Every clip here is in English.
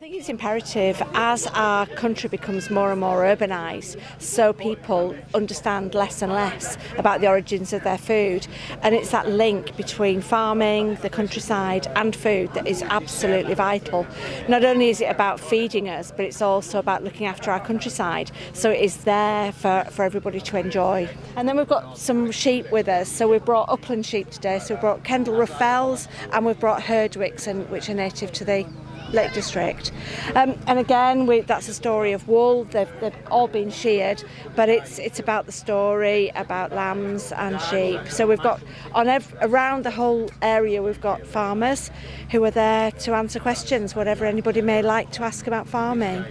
I think it's imperative as our country becomes more and more urbanised, so people understand less and less about the origins of their food, and it's that link between farming, the countryside and food that is absolutely vital. Not only is it about feeding us, but it's also about looking after our countryside, so it is there for everybody to enjoy. And then we've got some sheep with us, so we've brought upland sheep today, so we've brought Kendal Ruffels and we've brought Herdwicks, which are native to the Lake District, and again that's a story of wool. They've all been sheared, but it's about the story about lambs and sheep. So we've got around the whole area we've got farmers who are there to answer questions, whatever anybody may like to ask about farming.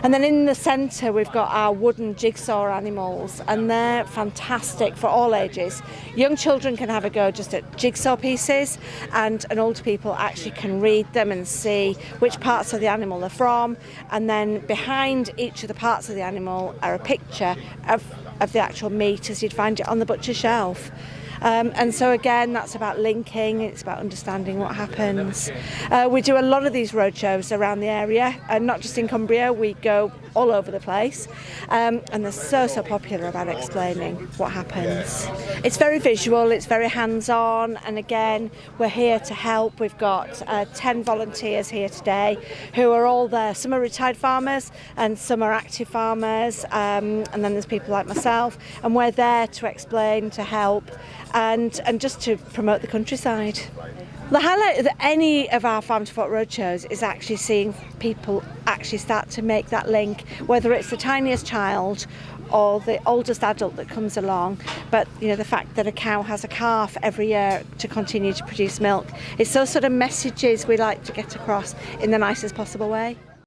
And then in the centre we've got our wooden jigsaw animals, and they're fantastic for all ages. Young children can have a go just at jigsaw pieces, and older people actually can read them and see which parts of the animal they're from, and then behind each of the parts of the animal are a picture of the actual meat as you'd find it on the butcher's shelf. And so again, that's about linking, it's about understanding what happens. We do a lot of these roadshows around the area, and not just in Cumbria, we go all over the place, and they're so popular about explaining what happens. It's very visual, it's very hands-on, and again, we're here to help. We've got 10 volunteers here today who are all there. Some are retired farmers and some are active farmers, and then there's people like myself, and we're there to explain, to help, and just to promote the countryside. The highlight of any of our Farm to Fork roadshows is actually seeing people actually start to make that link, whether it's the tiniest child or the oldest adult that comes along. But you know, the fact that a cow has a calf every year to continue to produce milk, it's those sort of messages we like to get across in the nicest possible way.